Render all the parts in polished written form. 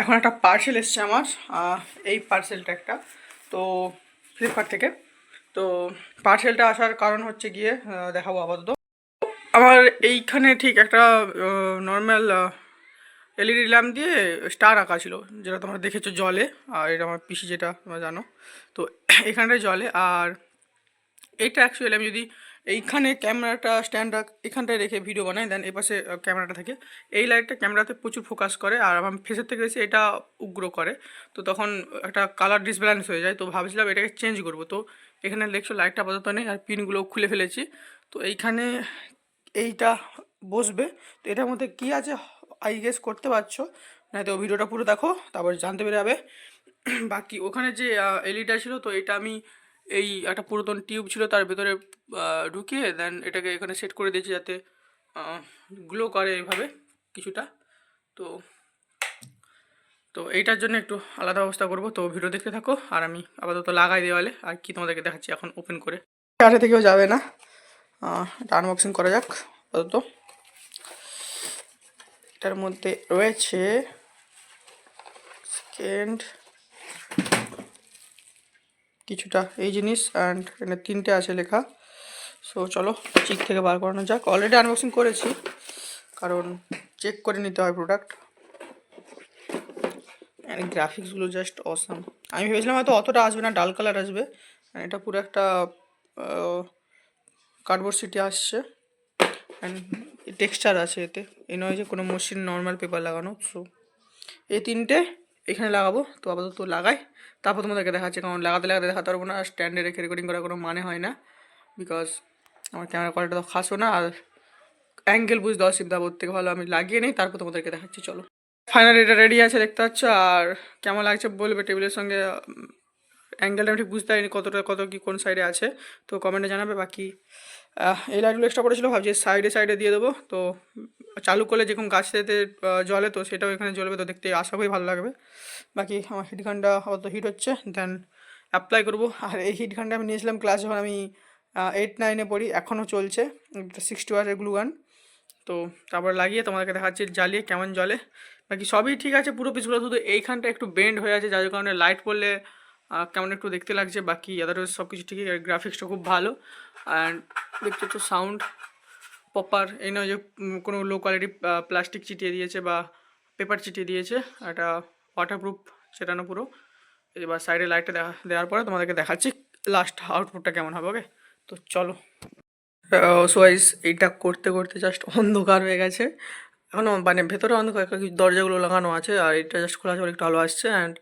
এখন একটা পার্সেল এসছে আমার। এই পার্সেলটা একটা তো ফ্লিপকার্ট থেকে। তো পার্সেলটা আসার কারণ হচ্ছে গিয়ে দেখাবো আপাতত। আমার এইখানে ঠিক একটা নর্মাল এলইডি ল্যাম্প দিয়ে স্টার আঁকা ছিল, যেটা তোমরা দেখেছো জলে। আর এটা আমার পিসি, যেটা তোমরা জানো। তো এখানটায় জলে। আর এইটা অ্যাকচুয়ালি আমি যদি এইখানে ক্যামেরাটা স্ট্যান্ড এখানটায় রেখে ভিডিও বানাই, দেন এই পাশে ক্যামেরাটা থাকে। এই লাইটটা ক্যামেরাতে প্রচুর ফোকাস করে, আর আমার ফেসের থেকে বেশি এটা উগ্র করে। তো তখন একটা কালার ডিসব্যালেন্স হয়ে যায়। তো ভাবছিলাম এটাকে চেঞ্জ করবো। তো এখানে দেখছো লাইটটা আপাতত নেই, আর পিনগুলো খুলে ফেলেছি। তো এইখানে এইটা বসবে। তো এটার মধ্যে কী আছে আই গেস করতে পারছো, না তো ভিডিওটা পুরো দেখো, তারপর জানতে পেরে যাবে। বাকি ওখানে যে এলইডিটা ছিল, তো এটা আমি এই একটা পুরাতন টিউব ছিল তার ভেতরে ঢুকিয়ে দেন এটাকে এখানে সেট করে দিয়েছি, যাতে গ্লো করে এইভাবে কিছুটা। তো তো এইটার জন্য একটু আলাদা ব্যবস্থা করব। তো ভিডিও দেখতে থাকো, আর আমি আপাতত লাগাই দেওয়ালে আর কি তোমাদেরকে দেখাচ্ছি এখন ওপেন করে। কাছে থেকেও যাবে না, এটা আনবক্সিং করা যাক আপাতত। এটার মধ্যে রয়েছে সেকেন্ড কিছুটা এই জিনিস, অ্যান্ড এখানে 3টে আছে লেখা। সো চলো চিক থেকে বার করানো যাক। অলরেডি আনবক্সিং করেছি, কারণ চেক করে নিতে হয় প্রোডাক্ট। অ্যান্ড গ্রাফিক্সগুলো জাস্ট অসাম। আমি ভেবেছিলাম হয়তো অতটা আসবে না, ডাল কালার আসবে। এটা পুরো একটা কার্ডবোর্ড সিটি আসছে, অ্যান্ড টেক্সচার আছে এতে। এই নয় যে কোনো মসৃণ নর্মাল পেপার লাগানো। সো এই 3টে এখানে লাগাবো। তো আপাতত লাগাই, তারপর তোমাদেরকে দেখাচ্ছি। কারণ লাগাতে লাগাতে দেখাতে পারবো না, স্ট্যান্ডে রেখে রেকর্ডিং করার কোনো মানে হয় না, বিকজ আমার ক্যামেরা কোয়ালিটি তো খাসো না। আর অ্যাঙ্গেল বুঝতে অসুবিধা, ওর থেকে ভালো আমি লাগিয়ে নিই, তারপর তোমাদেরকে দেখাচ্ছি। চলো ফাইনালি এটা রেডি আছে, দেখতে পাচ্ছ। আর কেমন লাগছে বলবে। টেবিলের সঙ্গে অ্যাঙ্গেলটা আমি ঠিক বুঝতে পারিনি কতটা কত কি কোন সাইডে আছে, তো কমেন্টে জানাবে। বাকি এই লাইটগুলো এক্সট্রা করেছিল, ভাবছি সাইডে সাইডে দিয়ে দেবো। তো চালু করলে যেরকম গাছটাতে জ্বলে, তো সেটাও এখানে জ্বলবে। তো দেখতে আশা করি ভালো লাগবে। বাকি আমার হিটগানটা অত হিট হচ্ছে, দেন অ্যাপ্লাই করবো। আর এই হিটগানটা আমি নিয়েছিলাম ক্লাস যখন আমি 8-9-এ পড়ি, এখনও চলছে। 60 ওয়াটের গ্লু গান। তো তারপর লাগিয়ে তোমাদেরকে দেখাচ্ছি জ্বালিয়ে কেমন জ্বলে। বাকি সবই ঠিক আছে পুরো পিসগুলো, শুধু এইখানটা একটু বেন্ড হয়ে আছে, যার কারণে লাইট পড়লে কেমন একটু দেখতে লাগছে। বাকি আদারওয়াইজ সব কিছু ঠিকই। গ্রাফিক্সটা খুব ভালো, অ্যান্ড দেখতে তো সাউন্ড প্রপার। এই নয় যে কোনো লো কোয়ালিটি প্লাস্টিক চিটিয়ে দিয়েছে বা পেপার চিটিয়ে দিয়েছে। এটা ওয়াটারপ্রুফ, সেটা না পুরো। এবার সাইডে লাইটটা দেওয়ার পরে তোমাদেরকে দেখাচ্ছি লাস্ট আউটপুটটা কেমন হবে। ওকে, তো চলো। সো গাইস, এইটা করতে করতে জাস্ট অন্ধকার হয়ে গেছে। এখনও মানে ভেতরে অন্ধকার, দরজাগুলো লাগানো আছে, আর এটা জাস্ট খোলা আছে একটু আলো আসছে। অ্যান্ড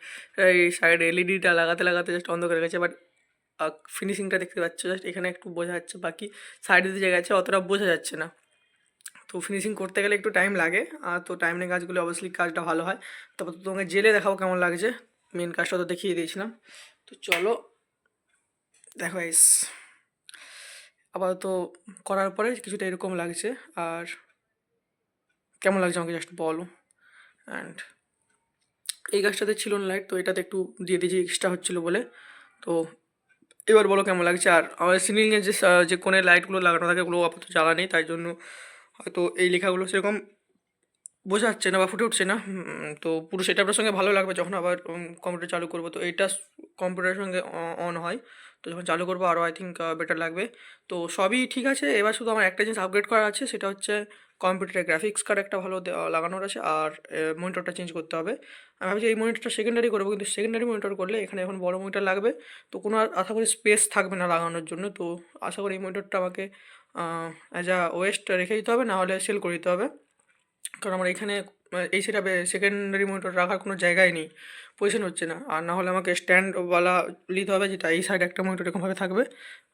এই সাইড এলইডিটা লাগাতে লাগাতে জাস্ট অন্ধকার হয়ে গেছে। বাট ফিনিশিংটা দেখতে পাচ্ছ, জাস্ট এখানে একটু বোঝা যাচ্ছে, বাকি সাইডে যে জায়গা আছে অতটা বোঝা যাচ্ছে না। তো ফিনিশিং করতে গেলে একটু টাইম লাগে, আর তো টাইম নিয়ে কাজগুলো অবভিয়াসলি কাজটা ভালো হয়। তারপর তো তোমাকে জেলে দেখাবো কেমন লাগছে। মেন কাজটা তো দেখিয়ে দিয়েছিলাম। তো চলো দেখো গাইস, আপাতত করার পরে কিছুটা এরকম লাগছে। আর কেমন লাগছে আমাকে জাস্ট বলো। অ্যান্ড এই গাছটাতে ছিল না লাইট, তো এটাতে একটু দিয়ে দিয়েছি এক্সট্রা হচ্ছিলো বলে। তো এবার বলো কেমন লাগছে। আর আমাদের সিলিংয়ে যে কোণে লাইটগুলো লাগানো থাকে ওগুলো আপাতত জ্বালা নেই, তাই জন্য হয়তো এই লেখাগুলো সেরকম বোঝা যাচ্ছে না বা ফুটে উঠছে না। তো পুরো সেটআপটার সঙ্গে ভালো লাগবে যখন আবার কম্পিউটার চালু করবো। তো এইটা কম্পিউটারের সঙ্গে অন হয়, তো যখন চালু করবো আরও আই থিঙ্ক বেটার লাগবে। তো সবই ঠিক আছে, এবার শুধু আমার একটা জিনিস আপগ্রেড করার আছে, সেটা হচ্ছে কম্পিউটারে গ্রাফিক্স কার্ড একটা ভালো লাগানোর আছে, আর মনিটরটা চেঞ্জ করতে হবে। আমি ভাবছি এই মনিটরটা সেকেন্ডারি করবো, কিন্তু সেকেন্ডারি মনিটর করলে এখানে এখন বড় মনিটর লাগবে, তো কোনো আশা করি স্পেস থাকবে না লাগানোর জন্য। তো আশা করি এই মনিটরটা আমাকে অ্যাজ আ ওয়েস্ট রেখে দিতে হবে, না হলে সেল করে দিতে হবে। কারণ আমার এখানে এই সেটআপে সেকেন্ডারি মনিটর রাখার কোনো জায়গাই নেই, পজিশন হচ্ছে না। আর না হলে আমাকে স্ট্যান্ডওয়ালা নিতে হবে, যেটা এই সাইডে একটা মনিটর এরকমভাবে থাকবে,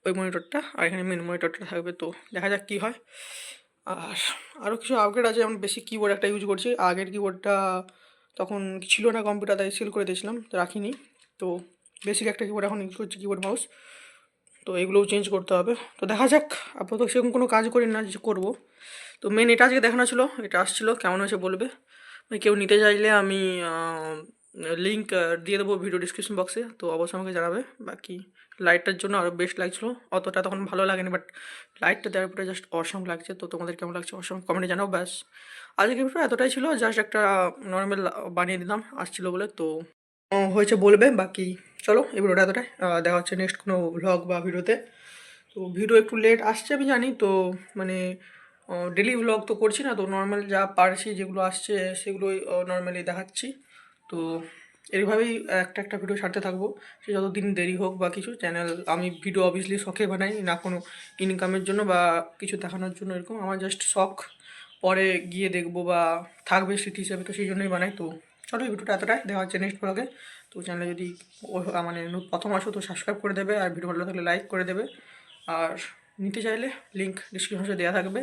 ওই মনিটরটা, আর এখানে মেন মনিটরটা থাকবে। তো দেখা যাক কী হয়। আর আরও কিছু আপগ্রেড আছে, যেমন বেশি কিবোর্ড একটা ইউজ করছি। আগের কিবোর্ডটা তখন ছিল না কম্পিউটার, তাই সেল করে দিয়েছিলাম, তো রাখিনি। তো বেসিক একটা কিবোর্ড এখন ইউজ করছি, কিবোর্ড মাউস। তো এগুলোও চেঞ্জ করতে হবে। তো দেখা যাক, আপাতত সেরকম কোনো কাজ করি না যে করবো। তো মেন এটা আজকে দেখানো ছিল, এটা আসছিলো কেমন হয়েছে বলবে। কেউ নিতে চাইলে আমি লিঙ্ক দিয়ে দেবো ভিডিও ডিসক্রিপশন বক্সে, তো অবশ্যই আমাকে জানাবে। বাকি লাইটটার জন্য আরও বেস্ট লাগছিলো, অতটা তখন ভালো লাগেনি, বাট লাইটটা দেওয়ার পরে জাস্ট অসম লাগছে। তো তোমাদের কেমন লাগছে অসম কমেন্টে জানাও। ব্যাস আজকের ভিডিও এতটাই ছিল, জাস্ট একটা নর্মাল বানিয়ে দিলাম আসছিলো বলে। তো হয়েছে বলবে। বাকি চলো এই ভিডিওটা এতটাই, দেখা হচ্ছে নেক্সট কোনো ভ্লগ বা ভিডিওতে। তো ভিডিও একটু লেট আসছে আমি জানি, তো মানে ডেলি ভ্লগ তো করছি না, তো নর্মাল যা পারছি যেগুলো আসছে সেগুলোই নর্মালি দেখাচ্ছি। তো এইভাবেই একটা একটা ভিডিও ছাড়তে থাকবো, সে যতদিন দেরি হোক বা কিছু। চ্যানেল আমি ভিডিও অবভিয়াসলি শখে বানাই, না কোনো ইনকামের জন্য বা কিছু দেখানোর জন্য, এরকম আমার জাস্ট শখ, পরে গিয়ে দেখবো বা থাকবে স্মৃতি হিসেবে, তো সেই জন্যই বানাই। তো চলো এই ভিডিওটা এতটাই, দেখা হচ্ছে নেক্সট ব্লগে। তো চ্যানেলে যদি মানে প্রথম আসো তো সাবস্ক্রাইব করে দেবে, আর ভিডিও ভালো থাকলে লাইক করে দেবে। আর নিতে চাইলে লিঙ্ক ডিসক্রিপশনে দেওয়া থাকবে।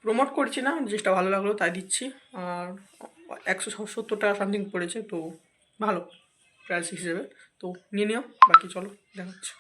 প্রমোট করছি না, জিনিসটা ভালো লাগলো তাই দিচ্ছি। আর 170 টাকা সামথিং পড়েছে, তো ভালো প্রাইস হিসেবে, তো নিয়ে নিও। বাকি চলো দেখা হচ্ছে।